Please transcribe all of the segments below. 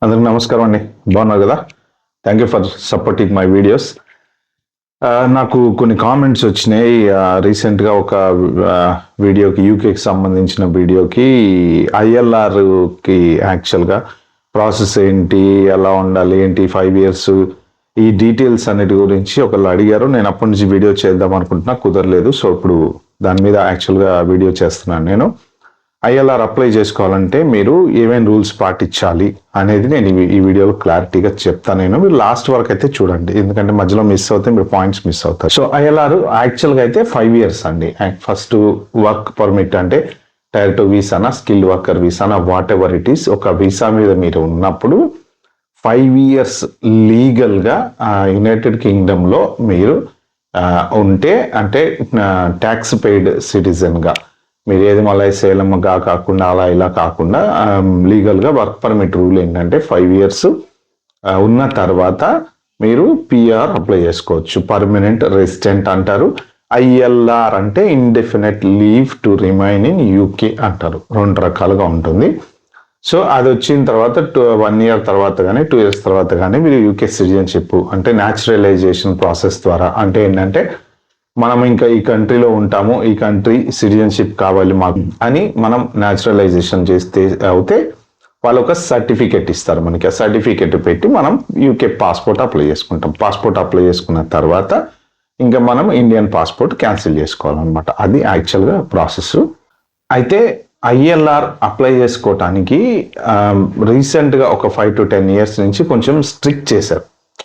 అందరికి నమస్కారం అండి. బాగున్నారు కదా? Thank you for supporting my videos. నాకు కొన్ని కామెంట్స్ వచ్చినాయి రీసెంట్గా ఒక వీడియోకి, యూకేకి సంబంధించిన వీడియోకి ఐఎల్ఆర్కి యాక్చువల్గా ప్రాసెస్ ఏంటి, ఎలా ఉండాలి ఏంటి, 5 years ఈ డీటెయిల్స్ అన్నిటి గురించి ఒకళ్ళు అడిగారు. నేను అప్పటి నుంచి వీడియో చేద్దాం అనుకుంటున్నా, కుదరలేదు. సో ఇప్పుడు దాని మీద యాక్చువల్గా వీడియో చేస్తున్నాను. నేను ఐఎల్ఆర్ అప్లై చేసుకోవాలంటే మీరు ఏమేమి రూల్స్ పాటించాలి అనేది నేను ఈ వీడియోలో క్లారిటీగా చెప్తాను. మీరు లాస్ట్ వరకు అయితే చూడండి, ఎందుకంటే మధ్యలో మిస్ అవుతే మీరు పాయింట్స్ మిస్ అవుతారు. సో ఐఎల్ఆర్ యాక్చువల్గా అయితే 5 years అండి. ఫస్ట్ వర్క్ పర్మిట్ అంటే టైర్ 2 వీసానా, స్కిల్డ్ వర్కర్ వీసానా, వాట్ ఎవర్ ఇట్ ఈస్, ఒక వీసా మీద మీరు ఉన్నప్పుడు 5 years లీగల్గా యునైటెడ్ కింగ్డమ్లో మీరు ఉంటే, అంటే ట్యాక్స్ పెయిడ్ సిటిజన్గా, మీరు ఏది మళ్ళీ సేలమ్గా కాకుండా అలా ఇలా కాకుండా లీగల్గా వర్క్ పర్మిట్ రూల్ ఏంటంటే 5 years ఉన్న తర్వాత మీరు పిఆర్ అప్లై చేసుకోవచ్చు. పర్మనెంట్ రెసిడెంట్ అంటారు. ఐఎల్ఆర్ అంటే indefinite leave to remain in UK అంటారు. 2 రకాలుగా ఉంటుంది. సో అది వచ్చిన తర్వాత 1 year తర్వాత కానీ 2 years తర్వాత కానీ మీరు యూకే సిటిజన్షిప్ అంటే న్యాచురలైజేషన్ ప్రాసెస్ ద్వారా, అంటే ఏంటంటే మనం ఇంకా ఈ కంట్రీలో ఉంటాము, ఈ కంట్రీ సిటిజన్షిప్ కావాలి మాకు అని మనం న్యాచురలైజేషన్ చేస్తే అవుతే వాళ్ళు ఒక సర్టిఫికెట్ ఇస్తారు మనకి. ఆ సర్టిఫికెట్ పెట్టి మనం యూకే పాస్పోర్ట్ అప్లై చేసుకుంటాం. పాస్పోర్ట్ అప్లై చేసుకున్న తర్వాత ఇంకా మనం ఇండియన్ పాస్పోర్ట్ క్యాన్సిల్ చేసుకోవాలన్నమాట. అది యాక్చువల్గా ప్రాసెస్. అయితే ఐఎల్ఆర్ అప్లై చేసుకోవటానికి రీసెంట్గా ఒక 5 to 10 years నుంచి కొంచెం స్ట్రిక్ట్ చేశారు.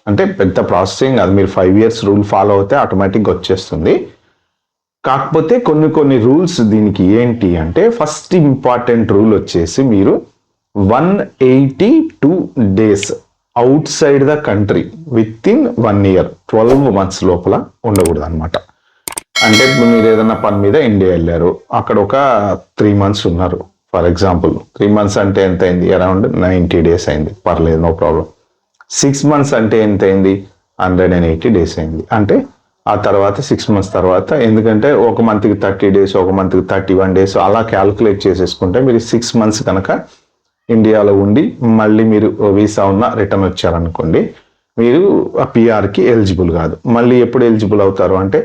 అంటే పెద్ద ప్రాసెసింగ్ అది, మీరు 5 years రూల్ ఫాలో అవుతే ఆటోమేటిక్గా వచ్చేస్తుంది. కాకపోతే కొన్ని రూల్స్ దీనికి ఏంటి అంటే, ఫస్ట్ ఇంపార్టెంట్ రూల్ వచ్చేసి మీరు 182 days out side the country with in 1 year 12 months లోపల ఉండకూడదు అనమాట. అంటే మీరు ఏదైనా పని మీద ఇండియా వెళ్ళారు, అక్కడ ఒక 3 months ఉన్నారు ఫర్ ఎగ్జాంపుల్. 3 months అంటే ఎంత అయింది? అరౌండ్ 90 days అయింది, పర్లేదు, నో ప్రాబ్లం. 6 months అంటే ఎంత అయింది? 180 days అయింది. అంటే ఆ తర్వాత 6 months తర్వాత, ఎందుకంటే ఒక మంత్కి 30 days, ఒక మంత్కి 31 days అలా క్యాల్కులేట్ చేసేసుకుంటే మీరు 6 months కనుక ఇండియాలో ఉండి మళ్ళీ మీరు వీసా ఉన్న రిటర్న్ వచ్చారనుకోండి, మీరు ఆ పిఆర్కి ఎలిజిబుల్ కాదు. మళ్ళీ ఎప్పుడు ఎలిజిబుల్ అవుతారు అంటే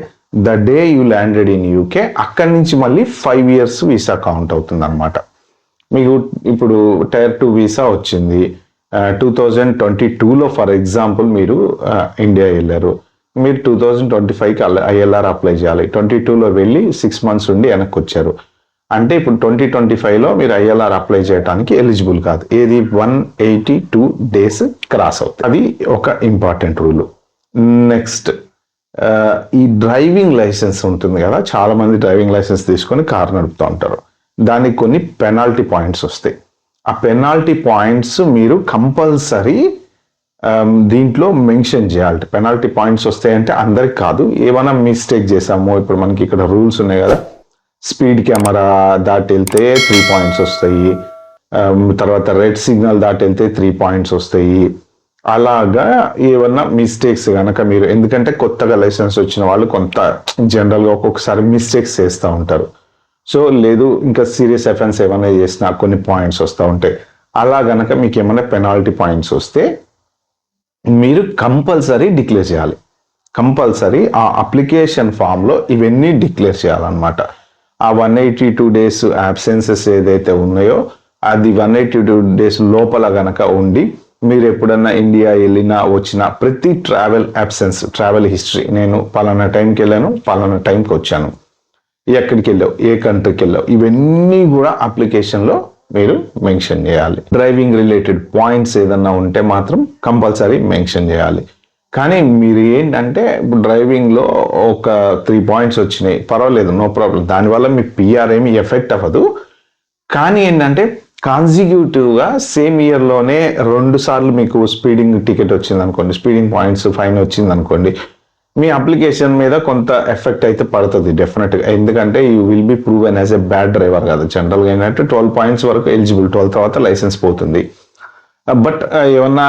the day you landed in UK, అక్కడి నుంచి మళ్ళీ 5 years వీసా కౌంట్ అవుతుంది అనమాట. మీకు ఇప్పుడు టైర్ 2 వీసా వచ్చింది 2022లో ఫర్ ఎగ్జాంపుల్, మీరు ఇండియా వెళ్ళారు, మీరు 2025కి ఐఎల్ఆర్ అప్లై చేయాలి. 22లో వెళ్ళి 6 months ఉండి వెనక్కి వచ్చారు అంటే ఇప్పుడు 2025లో మీరు ఐఎల్ఆర్ అప్లై చేయడానికి ఎలిజిబుల్ కాదు. ఏది? 182 days క్రాస్ అవుతుంది. అది ఒక ఇంపార్టెంట్ రూల్. నెక్స్ట్, ఈ డ్రైవింగ్ లైసెన్స్ ఉంటుంది కదా, చాలా మంది డ్రైవింగ్ లైసెన్స్ తీసుకొని కార్ నడుపుతూ ఉంటారు. దానికి కొన్ని పెనాల్టీ పాయింట్స్ వస్తాయి. ఆ పెనాల్టీ పాయింట్స్ మీరు కంపల్సరీ దీంట్లో మెన్షన్ చేయాలి. పెనాల్టీ పాయింట్స్ వస్తాయంటే అందరికి కాదు, ఏమైనా మిస్టేక్ చేసాము, ఇప్పుడు మనకి ఇక్కడ రూల్స్ ఉన్నాయి కదా, స్పీడ్ కెమెరా దాటి వెళ్తే 3 points వస్తాయి, తర్వాత రెడ్ సిగ్నల్ దాటి వెళ్తే 3 points వస్తాయి. అలాగా ఏమన్నా మిస్టేక్స్ కనుక మీరు, ఎందుకంటే కొత్తగా లైసెన్స్ వచ్చిన వాళ్ళు కొంత జనరల్గా ఒక్కొక్కసారి మిస్టేక్స్ చేస్తూ ఉంటారు. సో లేదు, ఇంకా సీరియస్ అఫెన్స్ ఏమైనా చేసినా కొన్ని పాయింట్స్ వస్తూ ఉంటాయి. అలా గనక మీకు ఏమైనా పెనాల్టీ పాయింట్స్ వస్తే మీరు కంపల్సరీ డిక్లేర్ చేయాలి. కంపల్సరీ ఆ అప్లికేషన్ ఫామ్లో ఇవన్నీ డిక్లేర్ చేయాలన్నమాట. ఆ 182 days అబ్సెన్సెస్ ఏదైతే ఉన్నాయో అది 182 days లోపల గనక ఉండి, మీరు ఎప్పుడన్నా ఇండియా వెళ్ళినా వచ్చినా ప్రతి ట్రావెల్ హిస్టరీ, నేను పలానా టైంకి వెళ్ళాను, పలానా టైంకి వచ్చాను, ఎక్కడికి వెళ్ళావు, ఏ కంట్రీకి వెళ్ళావు, ఇవన్నీ కూడా అప్లికేషన్లో మీరు మెన్షన్ చేయాలి. డ్రైవింగ్ రిలేటెడ్ పాయింట్స్ ఏదన్నా ఉంటే మాత్రం కంపల్సరీ మెన్షన్ చేయాలి. కానీ మీరు ఏంటంటే ఇప్పుడు డ్రైవింగ్లో ఒక 3 points వచ్చినాయి, పర్వాలేదు, నో ప్రాబ్లం, దానివల్ల మీ పిఆర్ ఏమి ఎఫెక్ట్ అవ్వదు. కానీ ఏంటంటే కాన్సిక్యూటివ్గా సేమ్ ఇయర్లోనే 2 సార్లు మీకు స్పీడింగ్ టికెట్ వచ్చింది అనుకోండి, స్పీడింగ్ పాయింట్స్ ఫైన్ వచ్చింది అనుకోండి, మీ అప్లికేషన్ మీద కొంత ఎఫెక్ట్ అయితే పడుతుంది డెఫినెట్గా. ఎందుకంటే you will be proven as a bad driver కదా. జనరల్గా ఏంటంటే 12 points వరకు ఎలిజిబుల్, 12 తర్వాత లైసెన్స్ పోతుంది. బట్ ఏమన్నా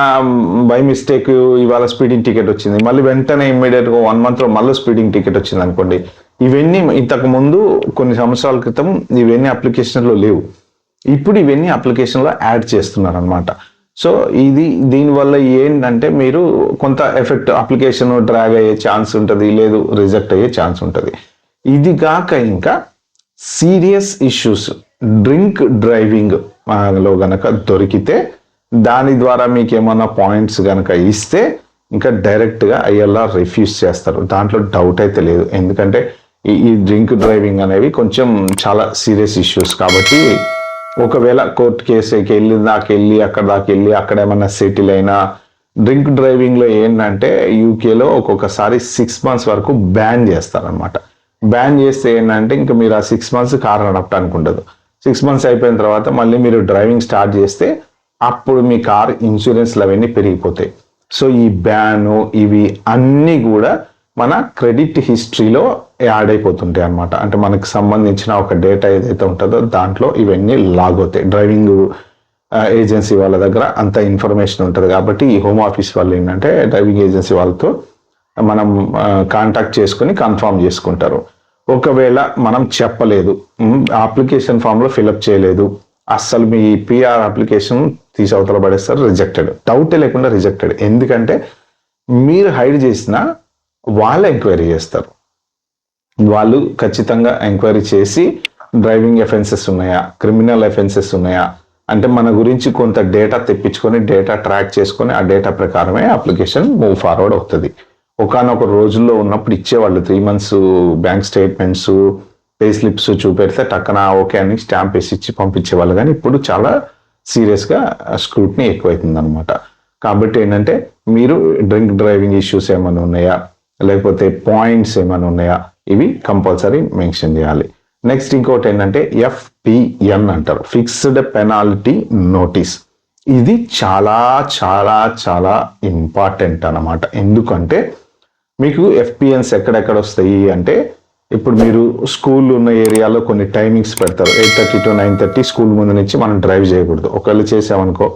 బై మిస్టేక్ ఇవాళ స్పీడింగ్ టికెట్ వచ్చింది, మళ్ళీ వెంటనే ఇమ్మీడియట్గా 1 monthలో మళ్ళీ స్పీడింగ్ టికెట్ వచ్చింది అనుకోండి, ఇవన్నీ ఇంతకు ముందు కొన్ని సంవత్సరాల క్రితం ఇవన్నీ అప్లికేషన్లో లేవు. ఇప్పుడు ఇవన్నీ అప్లికేషన్లో యాడ్ చేస్తున్నారు అనమాట. సో దీనివల్ల ఏంటంటే మీరు కొంత ఎఫెక్ట్ అప్లికేషన్ డ్రాగ్ అయ్యే ఛాన్స్ ఉంటుంది, లేదు రిజెక్ట్ అయ్యే ఛాన్స్ ఉంటుంది. ఇది కాక ఇంకా సీరియస్ ఇష్యూస్ డ్రింక్ డ్రైవింగ్ లో గనక దొరికితే దాని ద్వారా మీకు ఏమన్నా పాయింట్స్ కనుక ఇస్తే ఇంకా డైరెక్ట్గా ఐఎల్ఆర్ రిఫ్యూజ్ చేస్తారు. దాంట్లో డౌట్ అయితే లేదు. ఎందుకంటే ఈ డ్రింక్ డ్రైవింగ్ అనేవి కొంచెం చాలా సీరియస్ ఇష్యూస్ కాబట్టి ఒకవేళ కోర్టు కేసుకి వెళ్ళి అక్కడ దాకా వెళ్ళి అక్కడ ఏమన్నా సెటిల్ అయినా డ్రింక్ డ్రైవింగ్లో ఏంటంటే యూకేలో ఒక్కొక్కసారి 6 months వరకు బ్యాన్ చేస్తారనమాట. బ్యాన్ చేస్తే ఏంటంటే ఇంకా మీరు ఆ 6 months కార్ నడపడానికి ఉండదు. 6 months అయిపోయిన తర్వాత మళ్ళీ మీరు డ్రైవింగ్ స్టార్ట్ చేస్తే అప్పుడు మీ కార్ ఇన్సూరెన్స్లు అవన్నీ పెరిగిపోతాయి. సో ఈ బ్యాను ఇవి అన్నీ కూడా మన క్రెడిట్ హిస్టరీలో యాడ్ అయిపోతుంటాయి అనమాట. అంటే మనకు సంబంధించిన ఒక డేటా ఏదైతే ఉంటుందో దాంట్లో ఇవన్నీ లాగ్ అవుతాయి. డ్రైవింగ్ ఏజెన్సీ వాళ్ళ దగ్గర అంత ఇన్ఫర్మేషన్ ఉంటుంది కాబట్టి ఈ హోమ్ ఆఫీస్ వాళ్ళు ఏంటంటే డ్రైవింగ్ ఏజెన్సీ వాళ్ళతో మనం కాంటాక్ట్ చేసుకుని కన్ఫర్మ్ చేసుకుంటారు. ఒకవేళ మనం చెప్పలేదు, అప్లికేషన్ ఫామ్లో ఫిలప్ చేయలేదు, అస్సలు మీ పిఆర్ అప్లికేషన్ తీసి అవతల పడేస్తారు, రిజెక్టెడ్, డౌటే లేకుండా రిజెక్టెడ్. ఎందుకంటే మీరు హైడ్ చేసిన వాళ్ళు ఎంక్వైరీ చేస్తారు. వాళ్ళు ఖచ్చితంగా ఎంక్వైరీ చేసి డ్రైవింగ్ అఫెన్సెస్ ఉన్నాయా, క్రిమినల్ అఫెన్సెస్ ఉన్నాయా అంటే మన గురించి కొంత డేటా తెప్పించుకొని డేటా ట్రాక్ చేసుకొని ఆ డేటా ప్రకారమే అప్లికేషన్ మూవ్ ఫార్వర్డ్ అవుతుంది. ఒకనొక రోజుల్లో ఉన్నప్పుడు ఇచ్చేవాళ్ళు 3 months bank statements, pay slips చూపెడితే టక్కన ఓకే అని స్టాంప్ వేసి ఇచ్చి పంపించేవాళ్ళు. కానీ ఇప్పుడు చాలా సీరియస్గా స్క్రూట్నీ ఎక్కువైతుంది అనమాట. కాబట్టి ఏంటంటే మీరు డ్రింక్ డ్రైవింగ్ ఇష్యూస్ ఏమైనా ఉన్నాయా, లేకపోతే పాయింట్స్ ఏమైనా ఉన్నాయా, ఇవి కంపల్సరీ మెన్షన్ చేయాలి. నెక్స్ట్ ఇంకోటి ఏంటంటే FPN అంటారు, ఫిక్స్డ్ పెనాల్టీ నోటీస్. ఇది చాలా చాలా చాలా ఇంపార్టెంట్ అన్నమాట. ఎందుకంటే మీకు FPNs ఎక్కడెక్కడ వస్తాయి అంటే ఇప్పుడు మీరు స్కూల్ ఉన్న ఏరియాలో కొన్ని టైమింగ్స్ పెడతారు. 8:30 to 9:30 స్కూల్ ముందు నుంచి మనం డ్రైవ్ చేయకూడదు. ఒకవేళ చేసామనుకో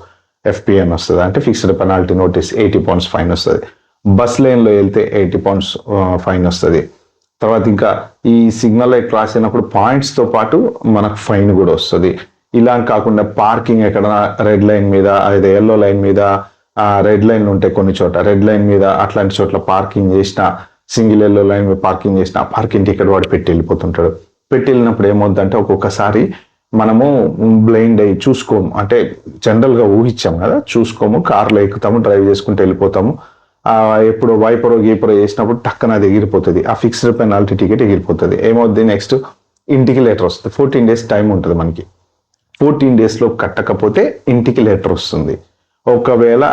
FPN వస్తుంది, అంటే fixed penalty notice, 80 pounds fine వస్తుంది. బస్ లైన్లో వెళ్తే 80 pounds ఫైన్ వస్తుంది. తర్వాత ఇంకా ఈ సిగ్నల్ లైట్ క్రాస్ అయినప్పుడు పాయింట్స్తో పాటు మనకు ఫైన్ కూడా వస్తుంది. ఇలా కాకుండా పార్కింగ్ ఎక్కడ రెడ్ లైన్ మీద, అదే ఎల్లో లైన్ మీద, రెడ్ లైన్ ఉంటాయి కొన్ని చోట, రెడ్ లైన్ మీద అట్లాంటి చోట్ల పార్కింగ్ చేసిన, సింగిల్ ఎల్లో లైన్ మీద పార్కింగ్ చేసిన పార్కింగ్ టికెట్ వాడు పెట్టి వెళ్ళిపోతుంటాడు. పెట్టి వెళ్ళినప్పుడు ఏమవుతుందంటే ఒక్కొక్కసారి మనము బ్లైండ్ అయ్యి చూసుకోము, అంటే జనరల్గా ఊహించాము కదా, చూసుకోము, కార్లో ఎక్కుతాము, డ్రైవ్ చేసుకుంటూ వెళ్ళిపోతాము. ఎప్పుడు వైపరో గీపరో చేసినప్పుడు టక్కన అది ఎగిరిపోతుంది, ఆ ఫిక్స్డ్ పెనాల్టీ టికెట్ ఎగిరిపోతుంది. ఏమవుతుంది, నెక్స్ట్ ఇంటికి లెటర్ వస్తుంది. 14 days టైం ఉంటుంది మనకి. 14 daysలో కట్టకపోతే ఇంటికి లెటర్ వస్తుంది. ఒకవేళ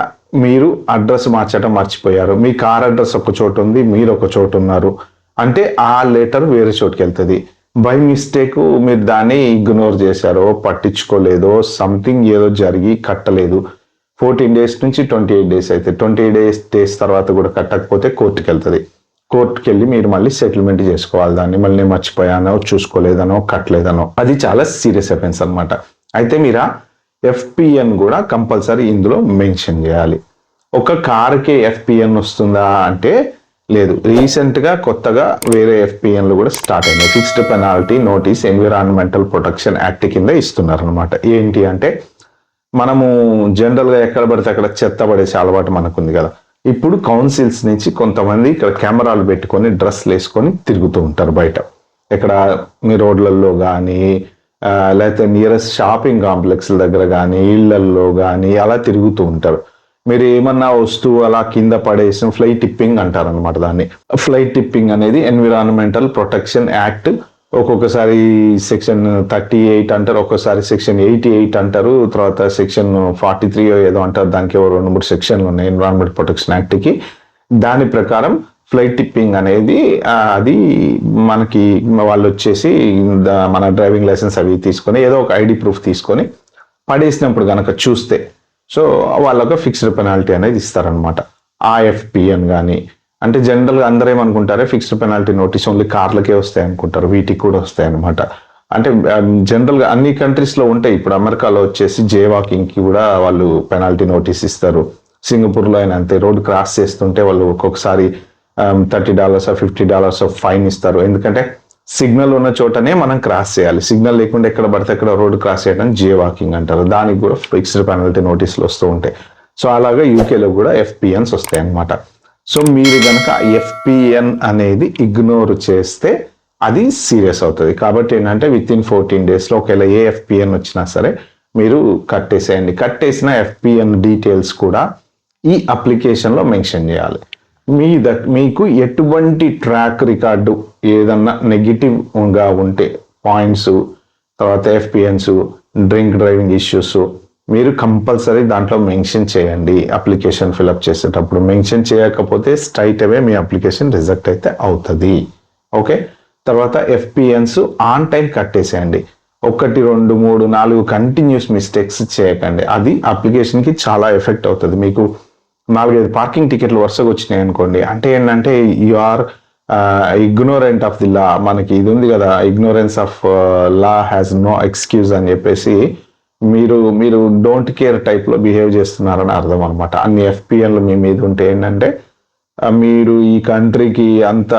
మీరు అడ్రస్ మార్చడం మర్చిపోయారు, మీ కార్ అడ్రస్ ఒక చోటు ఉంది, మీరు ఒక చోటు ఉన్నారు అంటే ఆ లెటర్ వేరే చోటుకి వెళ్తుంది. బై మిస్టేక్ మీరు దాన్ని ఇగ్నోర్ చేశారో, పట్టించుకోలేదో, సంథింగ్ ఏదో జరిగి కట్టలేదు, 14 days నుంచి 28 days అయితే 28 days తర్వాత కూడా కట్టకపోతే కోర్టుకి వెళ్తుంది. కోర్టుకి వెళ్ళి మీరు మళ్ళీ సెటిల్మెంట్ చేసుకోవాలి. దాన్ని మళ్ళీ నేను మర్చిపోయానో, చూసుకోలేదనో, కట్టలేదనో, అది చాలా సీరియస్ అఫెన్స్ అనమాట. అయితే మీరు FPN కూడా కంపల్సరీ ఇందులో మెన్షన్ చేయాలి. ఒక కార్కి FPN వస్తుందా అంటే లేదు. రీసెంట్గా కొత్తగా వేరే FPNలు కూడా స్టార్ట్ అయినాయి. Fixed penalty notice environmental protection act కింద ఇస్తున్నారు అనమాట. ఏంటి అంటే మనము జనరల్గా ఎక్కడ పడితే అక్కడ చెత్త పడేసే అలవాటు మనకుంది కదా. ఇప్పుడు కౌన్సిల్స్ నుంచి కొంతమంది ఇక్కడ కెమెరాలు పెట్టుకొని డ్రెస్లు వేసుకొని తిరుగుతూ ఉంటారు బయట, ఎక్కడ మీ రోడ్లలో కానీ లేకపోతే నియరెస్ట్ షాపింగ్ కాంప్లెక్స్ల దగ్గర కానీ ఇళ్లల్లో కానీ అలా తిరుగుతూ ఉంటారు. మీరు ఏమన్నా వస్తువు అలా కింద పడేసిన ఫ్లై టిప్పింగ్ అంటారు అనమాట. దాన్ని ఫ్లై టిప్పింగ్ అనేది ఎన్విరాన్మెంటల్ ప్రొటెక్షన్ యాక్ట్, ఒక్కొక్కసారి సెక్షన్ 38 అంటారు, ఒక్కొక్కసారి సెక్షన్ 88 అంటారు, తర్వాత సెక్షన్ 43 ఏదో అంటారు. దానికి 2-3 సెక్షన్లు ఉన్నాయి ఎన్విరాన్మెంట్ ప్రొటెక్షన్ యాక్ట్కి. దాని ప్రకారం ఫ్లై టిప్పింగ్ అనేది అది మనకి వాళ్ళు వచ్చేసి మన డ్రైవింగ్ లైసెన్స్ అవి తీసుకొని ఏదో ఒక ఐడి ప్రూఫ్ తీసుకొని పడేసినప్పుడు కనుక చూస్తే సో వాళ్ళకు ఫిక్స్డ్ పెనాల్టీ అనేది ఇస్తారనమాట. ఆ FPN కానీ అంటే జనరల్గా అందరూ ఏమనుకుంటారే ఫిక్స్డ్ పెనాల్టీ నోటీస్ ఓన్లీ కార్లకే వస్తాయి అనుకుంటారు, వీటికి కూడా వస్తాయి అనమాట. అంటే జనరల్గా అన్ని కంట్రీస్లో ఉంటాయి. ఇప్పుడు అమెరికాలో వచ్చేసి జే వాకింగ్కి కూడా వాళ్ళు పెనాల్టీ నోటీస్ ఇస్తారు. సింగపూర్లో అయినా అంతే, రోడ్ క్రాస్ చేస్తుంటే వాళ్ళు ఒక్కొక్కసారి $30 $50 ఫైన్ ఇస్తారు. ఎందుకంటే సిగ్నల్ ఉన్న చోటనే మనం క్రాస్ చేయాలి. సిగ్నల్ లేకుండా ఎక్కడ పడితే అక్కడ రోడ్డు క్రాస్ చేయడం జే వాకింగ్ అంటారు. దానికి కూడా ఫిక్స్డ్ పెనాల్టీ నోటీసులు వస్తూ ఉంటాయి. సో అలాగా యూకేలో కూడా FPNs వస్తాయి అన్నమాట. సో మీరు కనుక FPN అనేది ఇగ్నోర్ చేస్తే అది సీరియస్ అవుతుంది. కాబట్టి ఏంటంటే విత్ ఇన్ 14 daysలో ఒకవేళ ఏ FPN వచ్చినా సరే మీరు కట్టేసేయండి. కట్టేసిన FPN డీటెయిల్స్ కూడా ఈ అప్లికేషన్లో మెన్షన్ చేయాలి. మీకు ఎటువంటి ట్రాక్ రికార్డు ఏదన్నా నెగిటివ్గా ఉంటే పాయింట్స్, తర్వాత FPNs, డ్రింక్ డ్రైవింగ్ ఇష్యూస్ మీరు కంపల్సరీ దాంట్లో మెన్షన్ చేయండి. అప్లికేషన్ ఫిలప్ చేసేటప్పుడు మెన్షన్ చేయకపోతే స్ట్రైట్ అవే మీ అప్లికేషన్ రిజెక్ట్ అయితే అవుతుంది. ఓకే, తర్వాత FPNs ఆన్ టైం కట్టేసేయండి. 1, 2, 3, 4 కంటిన్యూస్ మిస్టేక్స్ చేయకండి. అది అప్లికేషన్కి చాలా ఎఫెక్ట్ అవుతుంది. మీకు 4-5 పార్కింగ్ టికెట్లు వరుసగా వచ్చినాయి అనుకోండి, అంటే ఏంటంటే you are ignorant of the law. మనకి ఇది ఉంది కదా, ignorance of law has no excuse అని చెప్పేసి మీరు డోంట్ కేర్ టైప్లో బిహేవ్ చేస్తున్నారని అర్థం అనమాట. అన్ని FPNలు మీ మీద ఉంటే ఏంటంటే మీరు ఈ కంట్రీకి అంత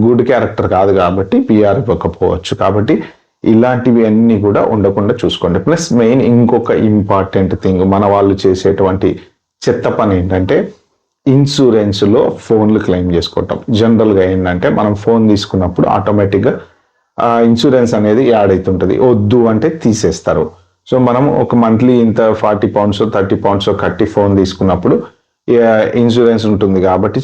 గుడ్ క్యారెక్టర్ కాదు కాబట్టి PR ఇవ్వకపోవచ్చు. కాబట్టి ఇలాంటివి అన్నీ కూడా ఉండకుండా చూసుకోండి. ప్లస్ మెయిన్ ఇంకొక ఇంపార్టెంట్ థింగ్, మన వాళ్ళు చేసేటువంటి చెత్త పని ఏంటంటే ఇన్సూరెన్స్లో ఫోన్లు క్లెయిమ్ చేసుకోవటం. జనరల్గా ఏంటంటే మనం ఫోన్ తీసుకున్నప్పుడు ఆటోమేటిక్గా ఇన్సూరెన్స్ అనేది యాడ్ అవుతుంటుంది, వద్దు అంటే తీసేస్తారు. సో మనం ఒక మంత్లీ ఇంత £40 £30 కట్టి ఫోన్ తీసుకున్నప్పుడు ఇన్సూరెన్స్ ఉంటుంది. కాబట్టి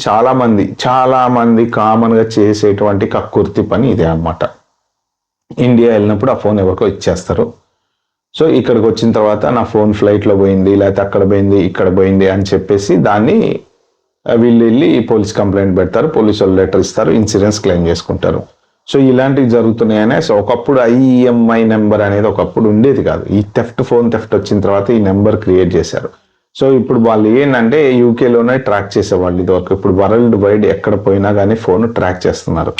చాలా మంది కామన్గా చేసేటువంటి కక్కుర్తి పని ఇదే అన్నమాట. ఇండియా వెళ్ళినప్పుడు ఆ ఫోన్ ఎవరికో ఇచ్చేస్తారు. సో ఇక్కడికి వచ్చిన తర్వాత నా ఫోన్ ఫ్లైట్లో పోయింది, లేకపోతే అక్కడ పోయింది, ఇక్కడ పోయింది అని చెప్పేసి దాన్ని వీళ్ళు వెళ్ళి పోలీస్ కంప్లైంట్ పెడతారు, పోలీసు వాళ్ళు లెటర్ ఇస్తారు, ఇన్సూరెన్స్ క్లెయిమ్ చేసుకుంటారు. సో ఇలాంటివి జరుగుతున్నాయనే. సో ఒకప్పుడు IMI నెంబర్ అనేది ఒకప్పుడు ఉండేది కాదు. ఈ ఫోన్ థెఫ్ట్ వచ్చిన తర్వాత ఈ నెంబర్ క్రియేట్ చేశారు. సో ఇప్పుడు వాళ్ళు ఏంటంటే యూకేలోనే ట్రాక్ చేసేవాళ్ళు ఇదివరకు. ఇప్పుడు వరల్డ్ వైడ్ ఎక్కడ పోయినా కానీ ఫోన్ ట్రాక్ చేస్తున్నారు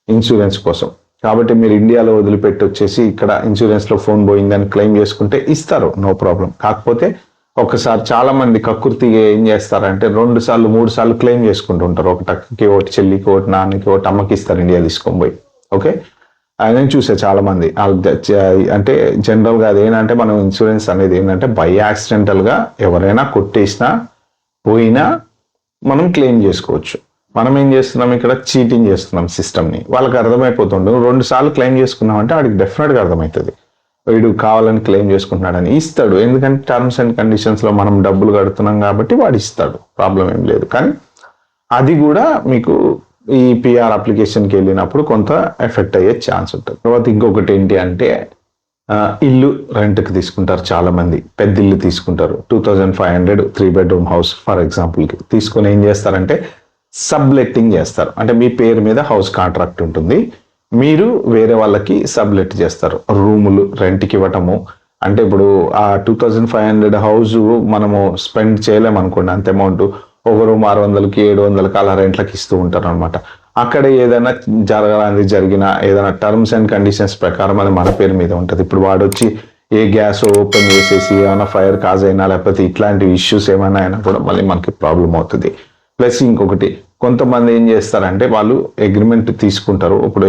ఇన్సూరెన్స్ కోసం. కాబట్టి మీరు ఇండియాలో వదిలిపెట్టి వచ్చేసి ఇక్కడ ఇన్సూరెన్స్లో ఫోన్ పోయిందని క్లెయిమ్ చేసుకుంటే ఇస్తారు, నో ప్రాబ్లం. కాకపోతే ఒకసారి చాలా మంది కక్కుర్తిగా ఏం చేస్తారంటే 2 సార్లు 3 సార్లు క్లెయిమ్ చేసుకుంటుంటారు. ఒకటి అక్కకి, ఒకటి చెల్లికి, ఒకటి నాన్నకి, ఒకటి అమ్మకి ఇస్తారు ఇండియా తీసుకొని పోయి. ఓకే, నేను చూసే చాలా మంది అంటే జనరల్గా అదేంటంటే మనం ఇన్సూరెన్స్ అనేది ఏంటంటే బై యాక్సిడెంటల్గా ఎవరైనా కొట్టేసినా పోయినా మనం క్లెయిమ్ చేసుకోవచ్చు. మనం ఏం చేస్తున్నాం, ఇక్కడ చీటింగ్ చేస్తున్నాం సిస్టమ్ని. వాళ్ళకి అర్థమైపోతుంది. 2 సార్లు క్లెయిమ్ చేసుకున్నామంటే వాడికి డెఫినెట్గా అర్థమవుతుంది వీడు కావాలని క్లెయిమ్ చేసుకుంటున్నాడని. ఇస్తాడు, ఎందుకంటే టర్మ్స్ అండ్ కండిషన్స్లో మనం డబ్బులు కడుతున్నాం కాబట్టి వాడు ఇస్తాడు, ప్రాబ్లం ఏం లేదు. కానీ అది కూడా మీకు ఈ PR అప్లికేషన్కి వెళ్ళినప్పుడు కొంత ఎఫెక్ట్ అయ్యే ఛాన్స్ ఉంటుంది. తర్వాత ఇంకొకటి ఏంటి అంటే ఇల్లు రెంట్కి తీసుకుంటారు చాలా మంది. పెద్ద ఇల్లు తీసుకుంటారు, 2500 3 bedroom హౌస్ ఫర్ ఎగ్జాంపుల్కి తీసుకొని ఏం చేస్తారంటే సబ్లెట్టింగ్ చేస్తారు. అంటే మీ పేరు మీద హౌస్ కాంట్రాక్ట్ ఉంటుంది, మీరు వేరే వాళ్ళకి సబ్లెట్ చేస్తారు. రూములు రెంట్కి ఇవ్వటము అంటే ఇప్పుడు ఆ 2500 హౌస్ మనము స్పెండ్ చేయలేము అనుకోండి అంత అమౌంట్. ఒక రూమ్ 600కి 700కి అలా రెంట్లకి ఇస్తూ ఉంటారు అనమాట. అక్కడ ఏదైనా జరిగిన ఏదైనా టర్మ్స్ అండ్ కండిషన్స్ ప్రకారం అది మన పేరు మీద ఉంటుంది. ఇప్పుడు వాడు వచ్చి ఏ గ్యాస్ ఓపెన్ చేసేసి ఏమైనా ఫైర్ కాజ్ అయినా లేకపోతే ఇట్లాంటి ఇష్యూస్ ఏమైనా అయినా కూడా మళ్ళీ మనకి ప్రాబ్లం అవుతుంది. ప్లస్ ఇంకొకటి, కొంతమంది ఏం చేస్తారంటే వాళ్ళు అగ్రిమెంట్ తీసుకుంటారు. ఇప్పుడు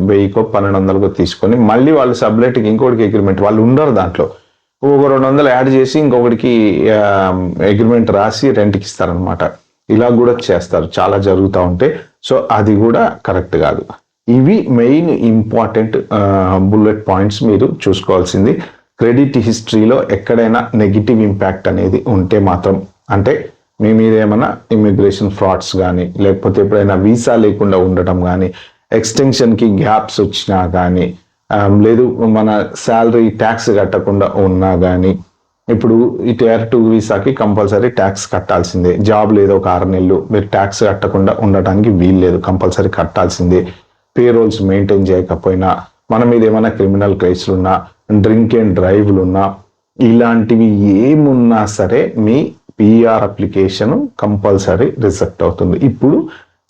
1000కో 1200కో తీసుకొని మళ్ళీ వాళ్ళు సబ్లెట్కి ఇంకొకటికి అగ్రిమెంట్, వాళ్ళు ఉండరు దాంట్లో, ఒక 200 యాడ్ చేసి ఇంకొకటికి అగ్రిమెంట్ రాసి రెంట్కి ఇస్తారనమాట. ఇలా కూడా చేస్తారు, చాలా జరుగుతూ ఉంటాయి. సో అది కూడా కరెక్ట్ కాదు. ఇవి మెయిన్ ఇంపార్టెంట్ బుల్లెట్ పాయింట్స్ మీరు చూసుకోవాల్సింది. క్రెడిట్ హిస్టరీలో ఎక్కడైనా నెగిటివ్ ఇంపాక్ట్ అనేది ఉంటే మాత్రం, అంటే మీ మీద ఏమైనా ఇమిగ్రేషన్ ఫ్రాడ్స్ కానీ, లేకపోతే ఎప్పుడైనా వీసా లేకుండా ఉండటం కానీ, ఎక్స్టెన్షన్కి గ్యాప్స్ వచ్చినా కానీ, లేదు మన శాలరీ ట్యాక్స్ కట్టకుండా ఉన్నా కానీ, ఇప్పుడు ఈ Tier 2 వీసాకి కంపల్సరీ ట్యాక్స్ కట్టాల్సిందే. జాబ్ లేదు ఒక 6 నెలలు, మీరు ట్యాక్స్ కట్టకుండా ఉండటానికి వీలు లేదు, కంపల్సరీ కట్టాల్సిందే. పేరోల్స్ మెయింటైన్ చేయకపోయినా, మన మీద ఏమైనా క్రిమినల్ కేసులు ఉన్నా, డ్రింక్ అండ్ డ్రైవ్లు ఉన్నా, ఇలాంటివి ఏమున్నా సరే మీ PR అప్లికేషన్ కంపల్సరీ రిజెక్ట్ అవుతుంది. ఇప్పుడు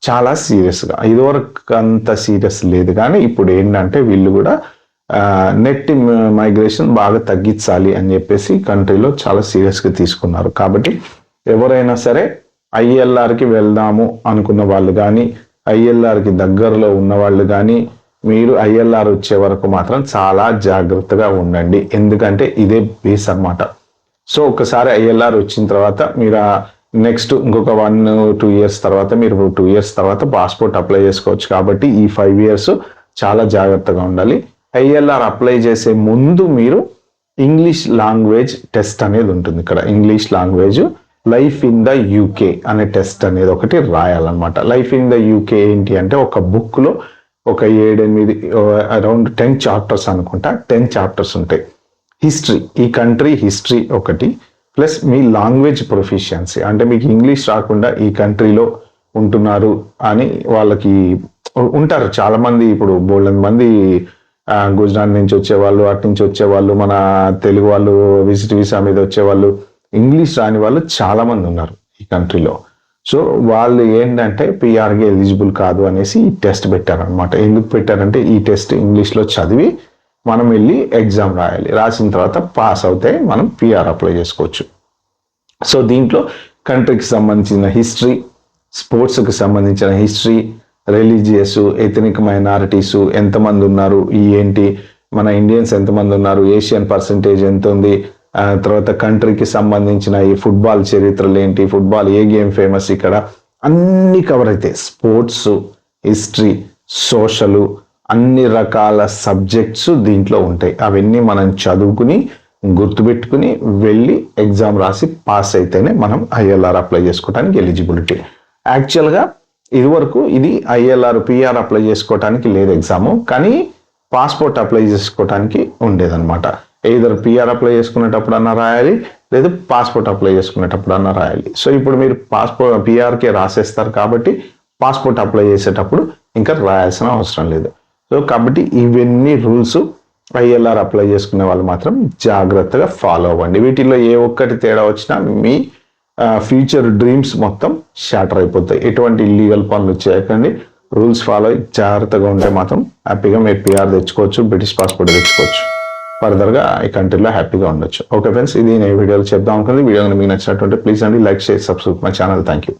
చాలా సీరియస్గా, ఇదివరకు అంత సీరియస్ లేదు కానీ ఇప్పుడు ఏంటంటే వీళ్ళు కూడా నెట్ మైగ్రేషన్ బాగా తగ్గించాలి అని చెప్పేసి కంట్రీలో చాలా సీరియస్గా తీసుకున్నారు. కాబట్టి ఎవరైనా సరే ILRకి వెళ్దాము అనుకున్న వాళ్ళు కానీ, ILRకి దగ్గరలో ఉన్న వాళ్ళు కానీ, మీరు ఐఎల్ఆర్ వచ్చే వరకు మాత్రం చాలా జాగ్రత్తగా ఉండండి, ఎందుకంటే ఇదే బేస్ అన్నమాట. సో ఒకసారి ఐఎల్ఆర్ వచ్చిన తర్వాత మీరు నెక్స్ట్ ఇంకొక 1-2 ఇయర్స్ తర్వాత మీరు 2 ఇయర్స్ తర్వాత పాస్పోర్ట్ అప్లై చేసుకోవచ్చు. కాబట్టి ఈ 5 ఇయర్స్ చాలా జాగ్రత్తగా ఉండాలి. ఐఎల్ఆర్ అప్లై చేసే ముందు మీరు ఇంగ్లీష్ లాంగ్వేజ్ టెస్ట్ అనేది ఉంటుంది. ఇక్కడ English language life in the UK అనే టెస్ట్ అనేది ఒకటి రాయాలన్నమాట. లైఫ్ ఇన్ ద యూకే ఏంటి అంటే ఒక బుక్లో ఒక 7-8 అరౌండ్ 10 చాప్టర్స్ అనుకుంటా, 10 చాప్టర్స్ ఉంటాయి. హిస్టరీ, ఈ కంట్రీ హిస్టరీ ఒకటి, ప్లస్ మీ లాంగ్వేజ్ ప్రొఫిషియన్సీ, అంటే మీకు ఇంగ్లీష్ రాకుండా ఈ కంట్రీలో ఉంటున్నారు అని వాళ్ళకి ఉంటారు చాలామంది. ఇప్పుడు బోల్డెన్ మంది గుజరాత్ నుంచి వచ్చేవాళ్ళు, అటు నుంచి వచ్చేవాళ్ళు, మన తెలుగు వాళ్ళు విజిట్ వీసా మీద వచ్చేవాళ్ళు, ఇంగ్లీష్ రాని వాళ్ళు చాలామంది ఉన్నారు ఈ కంట్రీలో. సో వాళ్ళు ఏంటంటే పిఆర్కి ఎలిజిబుల్ కాదు అనేసి ఈ టెస్ట్ పెట్టారనమాట. ఎందుకు పెట్టారంటే ఈ టెస్ట్ ఇంగ్లీష్లో చదివి మనం వెళ్ళి ఎగ్జామ్ రాయాలి, రాసిన తర్వాత పాస్ అవుతే మనం పిఆర్ అప్లై చేసుకోవచ్చు. సో దీంట్లో కంట్రీకి సంబంధించిన హిస్టరీ, స్పోర్ట్స్కి సంబంధించిన హిస్టరీ, రిలీజియస్, ఎథనిక్ మైనారిటీస్ ఎంతమంది ఉన్నారు, ఏంటి మన ఇండియన్స్ ఎంతమంది ఉన్నారు, ఏషియన్ పర్సంటేజ్ ఎంత ఉంది, తర్వాత కంట్రీకి సంబంధించిన ఈ ఫుట్బాల్ చరిత్రలు ఏంటి, ఫుట్బాల్ ఏ గేమ్ ఫేమస్, ఇక్కడ అన్ని కవర్ అవుతాయి. స్పోర్ట్స్, హిస్టరీ, సోషల్, అన్ని రకాల సబ్జెక్ట్స్ దీంట్లో ఉంటాయి. అవన్నీ మనం చదువుకుని గుర్తుపెట్టుకుని వెళ్ళి ఎగ్జామ్ రాసి పాస్ అయితేనే మనం ఐఎల్ఆర్ అప్లై చేసుకోవడానికి ఎలిజిబిలిటీ. యాక్చువల్గా ఇదివరకు ఇది ఐఎల్ఆర్ పిఆర్ అప్లై చేసుకోవడానికి లేదు ఎగ్జాము, కానీ పాస్పోర్ట్ అప్లై చేసుకోవడానికి ఉండేదన్నమాట. either పిఆర్ అప్లై చేసుకునేటప్పుడు అన్నా రాయాలి, లేదా పాస్పోర్ట్ అప్లై చేసుకునేటప్పుడు అన్నా రాయాలి. సో ఇప్పుడు మీరు పిఆర్కే రాసేస్తారు కాబట్టి పాస్పోర్ట్ అప్లై చేసేటప్పుడు ఇంకా రాయాల్సిన అవసరం లేదు. సో కాబట్టి ఇవన్నీ రూల్స్ ఐఎల్ఆర్ అప్లై చేసుకునే వాళ్ళు మాత్రం జాగ్రత్తగా ఫాలో అవ్వండి. వీటిల్లో ఏ ఒక్కటి తేడా వచ్చినా మీ ఫ్యూచర్ డ్రీమ్స్ మొత్తం షాటర్ అయిపోతాయి. ఎటువంటి ఇల్లీగల్ పనులు చేయకండి, రూల్స్ ఫాలో అయ్యి జాగ్రత్తగా ఉంటే మాత్రం హ్యాపీగా మీరు పిఆర్ తెచ్చుకోవచ్చు, బ్రిటిష్ పాస్పోర్ట్ తెచ్చుకోవచ్చు, ఫర్దర్గా ఈ కంట్రీలో హ్యాపీగా ఉండొచ్చు. ఓకే ఫ్రెండ్స్, ఇది నేను వీడియోలో చెప్దాం అనుకుంది. వీడియో మీకు నచ్చినట్టుంటే ప్లీజ్ అండి like, share, subscribe my channel. Thank you.